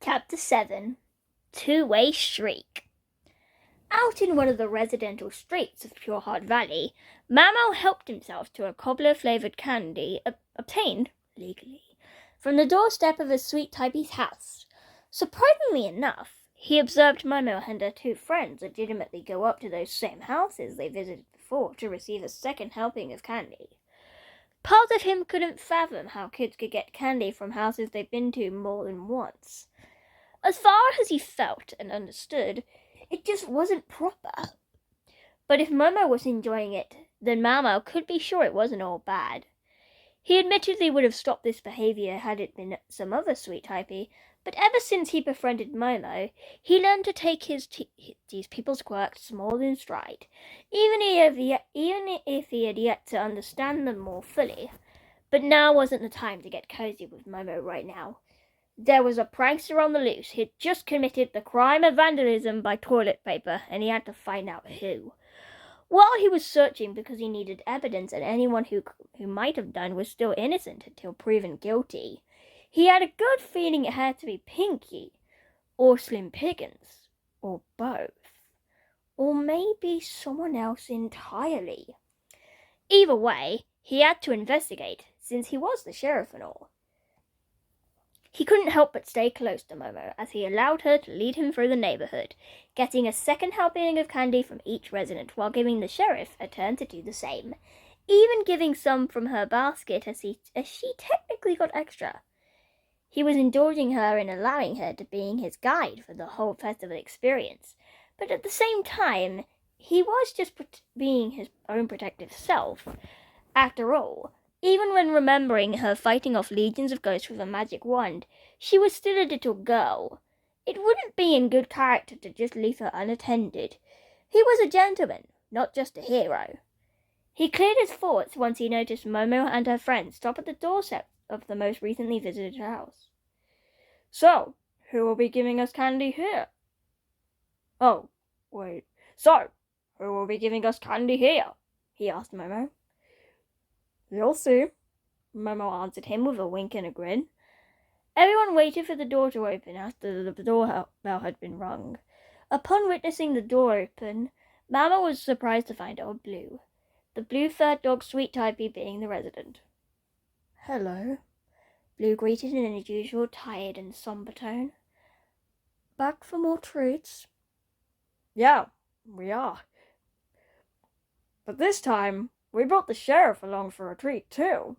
Chapter 7 Two-Way Shriek. Out in one of the residential streets of Pureheart Valley, Momo helped himself to a cobbler-flavoured candy obtained, legally, from the doorstep of a sweet typey's house. Surprisingly enough, he observed Momo and her two friends legitimately go up to those same houses they visited before to receive a second helping of candy. Part of him couldn't fathom how kids could get candy from houses they've been to more than once. As far as he felt and understood, it just wasn't proper. But if Momo was enjoying it, then Momo could be sure it wasn't all bad. He admittedly would have stopped this behaviour had it been some other sweet typey, but ever since he befriended Momo, he learned to take these people's quirks more in stride, even if he had yet to understand them more fully. But now wasn't the time to get cozy with Momo right now. There was a prankster on the loose. He'd just committed the crime of vandalism by toilet paper, and he had to find out who. While he was searching because he needed evidence and anyone who might have done was still innocent until proven guilty, he had a good feeling it had to be Pinky, or Slim Pickens, or both, or maybe someone else entirely. Either way, he had to investigate, since he was the sheriff and all. He couldn't help but stay close to Momo as he allowed her to lead him through the neighborhood, getting a second helping of candy from each resident while giving the sheriff a turn to do the same, even giving some from her basket as she technically got extra. He was indulging her and allowing her to being his guide for the whole festival experience, but at the same time, he was just being his own protective self. After all, even when remembering her fighting off legions of ghosts with a magic wand, she was still a little girl. It wouldn't be in good character to just leave her unattended. He was a gentleman, not just a hero. He cleared his thoughts once he noticed Momo and her friends stop at the doorstep of the most recently visited house. "So, who will be giving us candy here?" "Oh, wait. So, who will be giving us candy here?" he asked Momo. "You'll see," Momo answered him with a wink and a grin. Everyone waited for the door to open after the doorbell had been rung. Upon witnessing the door open, Momo was surprised to find old Blue, the blue-furred dog sweet typey being the resident. "Hello," Blue greeted in his usual tired and somber tone. "Back for more treats?" "Yeah, we are. But this time, we brought the sheriff along for a treat, too."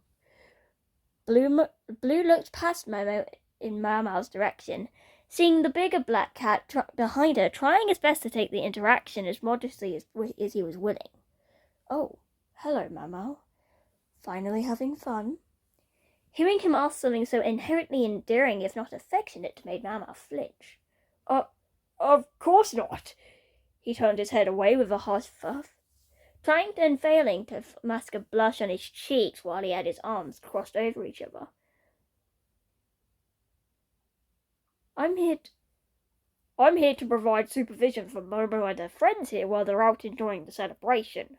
Blue looked past Momo in Mama's direction, seeing the bigger black cat behind her, trying his best to take the interaction as modestly as he was willing. "Oh, hello, Momo. Finally having fun?" Hearing him ask something so inherently endearing, if not affectionate, made Mama flinch. Of course not." He turned his head away with a harsh fuff, trying and failing to mask a blush on his cheeks while he had his arms crossed over each other. I'm here to provide supervision for Momo and her friends here while they're out enjoying the celebration."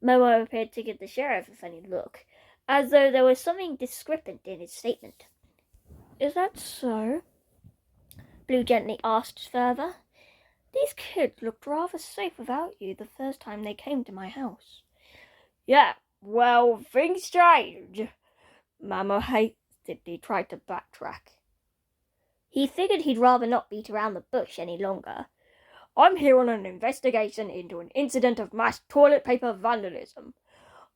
Momo appeared to give the sheriff a funny look, as though there was something discrepant in his statement. "Is that so?" Blue gently asked further. "These kids looked rather safe without you the first time they came to my house." "Yeah, well, things change." Momo hastily tried to backtrack. He figured he'd rather not beat around the bush any longer. "I'm here on an investigation into an incident of mass toilet paper vandalism.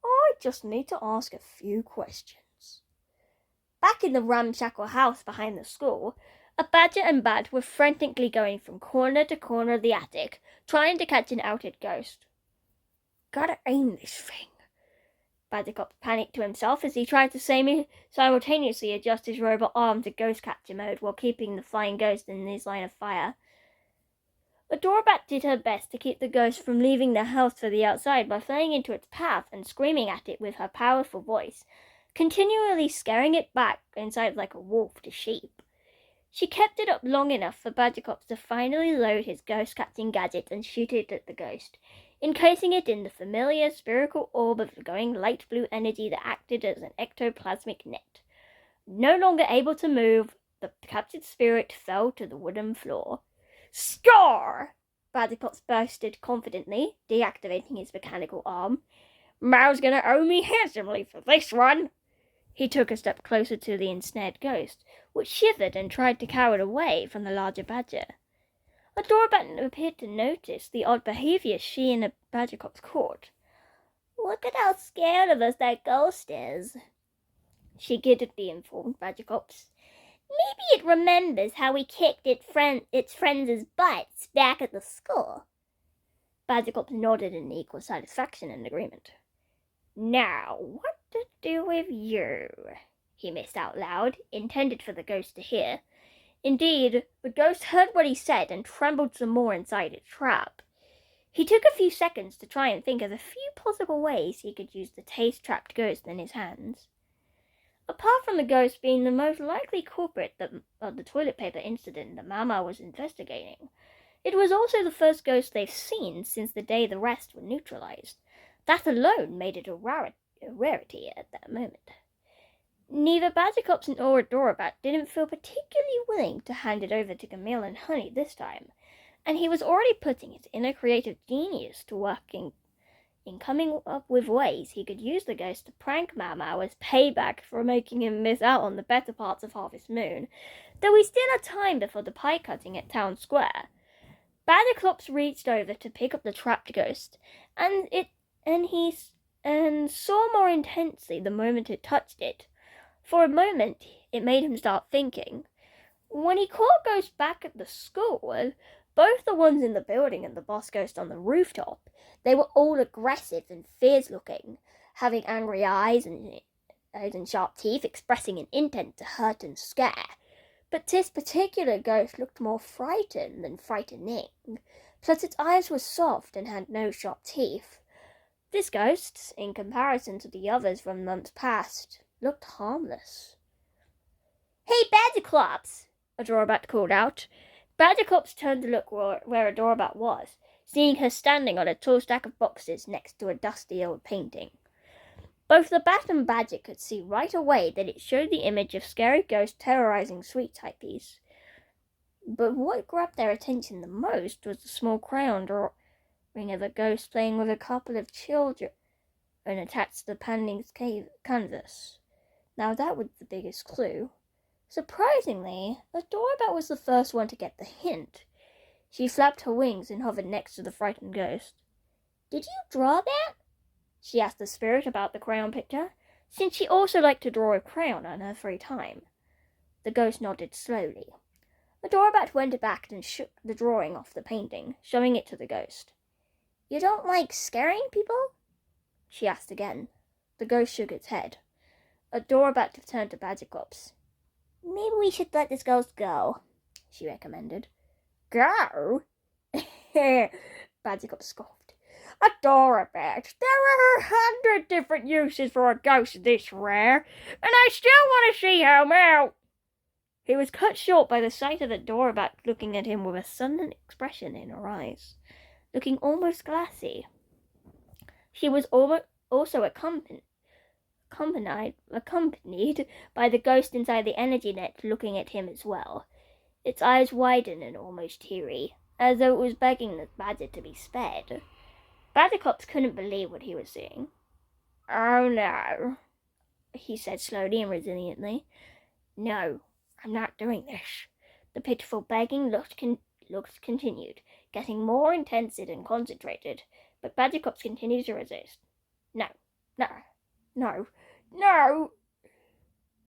I just need to ask a few questions." Back in the ramshackle house behind the school, a badger and bat were frantically going from corner to corner of the attic, trying to catch an outed ghost. "Gotta aim this thing." Badgerclop panicked to himself as he tried to simultaneously adjust his robot arm to ghost capture mode while keeping the flying ghost in his line of fire. Adorabat did her best to keep the ghost from leaving the house for the outside by flying into its path and screaming at it with her powerful voice, continually scaring it back inside like a wolf to sheep. She kept it up long enough for Badgerclops to finally load his ghost-catching gadget and shoot it at the ghost, encasing it in the familiar spherical orb of glowing light blue energy that acted as an ectoplasmic net. No longer able to move, The captured spirit fell to the wooden floor. Scar! Badgerclops boasted confidently, deactivating his mechanical arm. Mao's gonna owe me handsomely for this one. He took a step closer to the ensnared ghost, which shivered and tried to cower away from the larger badger. Adorabat appeared to notice the odd behavior she and the Badgerclops caught. Look at how scared of us that ghost is, she giddily informed Badgerclops. Maybe it remembers how we kicked its friends' butts back at the school. Badgerclops nodded in equal satisfaction and agreement. Now, what to do with you? He missed out loud, intended for the ghost to hear. Indeed, the ghost heard what he said and trembled some more inside its trap. He took a few seconds to try and think of a few possible ways he could use the taste-trapped ghost in his hands. Apart from the ghost being the most likely culprit of the toilet paper incident that Mama was investigating, it was also the first ghost they've seen since the day the rest were neutralized. That alone made it a rarity at that moment. Neither Badgerclops nor Adorabat didn't feel particularly willing to hand it over to Camille and Honey this time, and he was already putting his inner creative genius to work in coming up with ways he could use the ghost to prank Mama as payback for making him miss out on the better parts of Harvest Moon, though we still had time before the pie cutting at Town Square. Badgerclops reached over to pick up the trapped ghost, and saw more intensely the moment it touched it. For a moment, it made him start thinking. When he caught Ghost back at the school, both the ones in the building and the boss ghost on the rooftop, they were all aggressive and fierce-looking, having angry eyes and sharp teeth, expressing an intent to hurt and scare. But this particular ghost looked more frightened than frightening, plus its eyes were soft and had no sharp teeth. This ghost, in comparison to the others from months past, looked harmless. Hey, Badgerclops! Adorabat called out. Badgerclops turned to look where Adorabat was, seeing her standing on a tall stack of boxes next to a dusty old painting. Both the Bat and Badger could see right away that it showed the image of scary ghosts terrorizing sweet typees. But what grabbed their attention the most was the small crayon drawing of a ghost playing with a couple of children attached to the painting's canvas. Now that was the biggest clue. Surprisingly, Adorabat was the first one to get the hint. She flapped her wings and hovered next to the frightened ghost. Did you draw that? She asked the spirit about the crayon picture, since she also liked to draw a crayon on her free time. The ghost nodded slowly. Adorabat went back and shook the drawing off the painting, showing it to the ghost. You don't like scaring people? She asked again. The ghost shook its head. Adorabat turned to Badgerclops. Maybe we should let this ghost go, she recommended. Go? Badgerclops scoffed. Adorabat, there are 100 different uses for a ghost this rare, and I still want to see him out. He was cut short by the sight of Adorabat looking at him with a sudden expression in her eyes, looking almost glassy. She was also accompanied by the ghost inside the energy net looking at him as well. Its eyes widened and almost teary, as though it was begging the badger to be spared. Badgerclops couldn't believe what he was seeing. Oh no, he said slowly and resiliently. No, I'm not doing this. The pitiful begging looks continued, getting more intense and concentrated, but Badgerclops continued to resist. No,